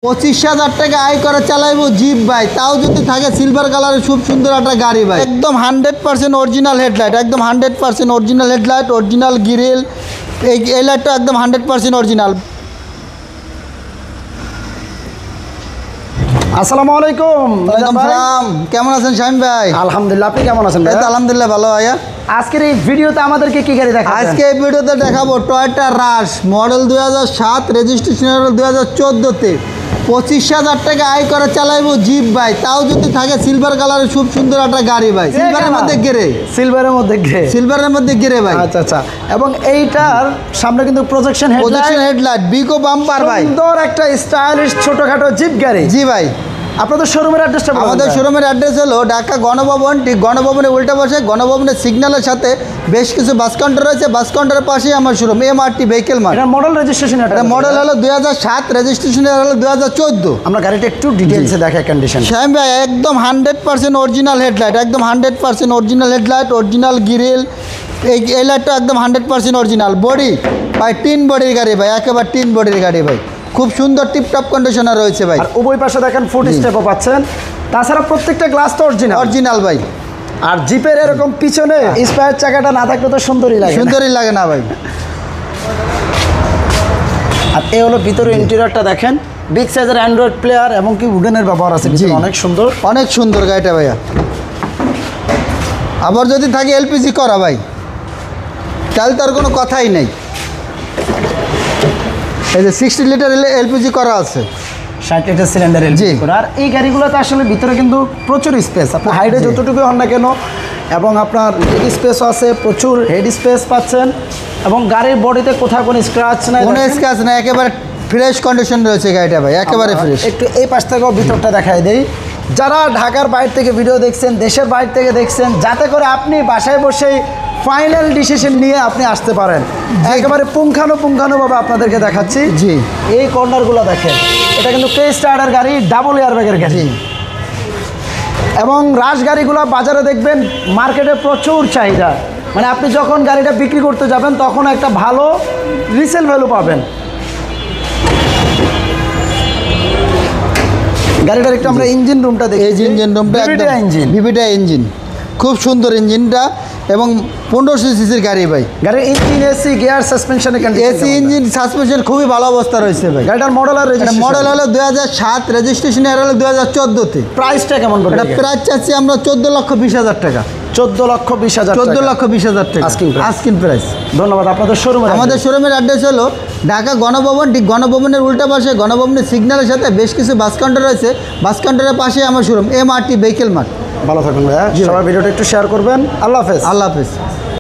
25,000 টাকা আয় করে চালাইবো জিপ ভাই, তাও যদি থাকে সিলভার কালারের খুব সুন্দর একটা গাড়ি ভাই, একদম 100% অরিজিনাল হেডলাইট, একদম 100% অরিজিনাল হেডলাইট, অরিজিনাল গ্রিল। এই লাইটটা একদম 100% অরিজিনাল। আসসালামু আলাইকুম। ওয়ালাইকুম সালাম, কেমন আছেন শাহিন ভাই? আলহামদুলিল্লাহ, আপনি কেমন আছেন ভাই? এই তো আলহামদুলিল্লাহ ভালো ভাইয়া। আজকের এই ভিডিওতে আমাদেরকে কি গাড়ি দেখাবেন? আজকে এই ভিডিওতে দেখাবো টয়োটা রাশ মডেল 2007, রেজিস্ট্রেশন হলো 2014-তে। 25,000 টাকা আয় করে চালাইবো জিপ ভাই, তাও যদি থাকে সিলভার কালারের খুব সুন্দর একটা গাড়ি ভাই, সিলভারের মধ্যে গেরে, সিলভারের মধ্যে গ্রে, সিলভারের মধ্যে গেরে ভাই। আচ্ছা আচ্ছা। এবং এইটার সামনে কিন্তু প্রজেকশন হেডলাইট বিকো বাম্পার ভাই, সুন্দর একটা স্টাইলিশ ছোটখাটো জিপ গাড়ি। জি ভাই। আপনাদের শোরুমের অ্যাড্রেসটা বলুন। আমাদের শোরুমের অ্যাড্রেস হলো ঢাকা গণভবন, ঠিক গণভবনের উল্টা পাশে, গণভবনের সিগন্যালের সাথে বেশ কিছু বাস কাউন্টার রয়েছে, বাস কাউন্টারের পাশেই আমার শোরুম MRT ভেহিকেল মার্ট। এটা মডেল রেজিস্ট্রেশন, এটা মডেল হলো 2007, রেজিস্ট্রেশন হলো 2014। আমরা গাড়িটা একটু ডিটেইলসে দেখাই কন্ডিশন। শাহিন ভাই একদম 100% অরিজিনাল হেডলাইট, একদম 100% অরিজিনাল হেডলাইট, অরিজিনাল গ্রিল। এই লাইটটা একদম 100% অরিজিনাল। বডি ভাই টিন বডির গাড়ি ভাই, একেবারে টিন বডির গাড়ি ভাই, খুব সুন্দর টিপটপ কন্ডিশনে রয়েছে ভাই। আর উভয় পাশে দেখেন ফুট স্টেপও পাচ্ছেন। তাছাড়া প্রত্যেকটা গ্লাস তো অরিজিনাল অরিজিনাল ভাই। আর জিপের এরকম পিছনে স্পায়ার চাকাটা না থাকলে তো সুন্দরই লাগে, সুন্দরই লাগে না ভাই। আর এই হলো ভিতরে ইন্টেরিয়রটা দেখেন, বিগ সাইজের অ্যান্ড্রয়েড প্লেয়ার এবং কি উডেনের ব্যবহার আছে, অনেক সুন্দর, অনেক সুন্দর গাড়িটা ভাইয়া। আবার যদি থাকে LPG করা ভাই, তাহলে তার কোনো কথাই নেই। এই যে 60 লিটার LPG করা আছে, 60 লিটার সিলিন্ডার জি। আর এই গাড়িগুলোতে আসলে ভিতরে কিন্তু প্রচুর স্পেস, আপনার হাইটে যতটুকু হন না কেন, এবং আপনার লেগ স্পেসও আছে, প্রচুর হেড স্পেস পাচ্ছেন, এবং গাড়ির বডিতে কোথাও কোনো স্ক্র্যাচ নাই, কোনো স্ক্র্যাচ নাই, একেবারে ফ্রেশ কন্ডিশন রয়েছে গাড়িটা ভাই, একেবারে ফ্রেশ। একটু এই পাশ থেকেও ভিতরটা দেখাই দেই। যারা ঢাকার বাইরে থেকে ভিডিও দেখছেন, দেশের বাইরে থেকে দেখছেন, যাতে করে আপনি বাসায় বসেই ফাইনাল ডিসিশন নিয়ে আপনি আসতে পারেন, একেবারে পুঙ্খানুপুঙ্খানুভাবে আপনাদেরকে দেখাচ্ছি। জি, এই কর্নারগুলো দেখেন, এটা কিন্তু K-Starter গাড়ি, ডাবল এয়ারব্যাগের গাড়ি। এবং রাশ গাড়িগুলো বাজারে দেখবেন মার্কেটে প্রচুর চাহিদা, মানে আপনি যখন গাড়িটা বিক্রি করতে যাবেন তখন একটা ভালো রিসেল ভ্যালু পাবেন। গাড়িটার একটু আমরা ইঞ্জিন রুমটা দেখি। এই ইঞ্জিন রুমটা VVT ইঞ্জিন, ভিভিটা ইঞ্জিন, খুব সুন্দর ইঞ্জিনটা, এবং 1500 সিসির গাড়ি ভাই। গাড়ির ইঞ্জিন, এসি, গিয়ার, সাসপেনশনের কন্ডিশন, এসি, ইঞ্জিন, সাসপেনশন খুবই ভালো অবস্থা রয়েছে ভাই। গাড়িটার মডেল আর মডেল হলো 2007, রেজিস্ট্রেশন হলো 2014-তে। প্রাইসটা কেমন করে? এটা প্রাইস চাচ্ছি আমরা 14,20,000 টাকা। 14,20,000, 14,20,000 টাকা আস্কিং প্রাইস। ধন্যবাদ। আপনাদের শোরুমে, আমাদের শোরুমের অ্যাড্রেস হলো ঢাকা গণভবন, ঠিক গণভবনের উল্টা পাশে, গণভবনের সিগন্যালের সাথে বেশ কিছু বাস কাউন্টার রয়েছে, বাস কাউন্টারের পাশে আমার শোরুম MRT ভেহিকেল মার্ট। ভালো থাকুন ভাইয়া, সবাই ভিডিওটা একটু শেয়ার করবেন। আল্লাহ হাফেজ। আল্লাহ হাফেজ।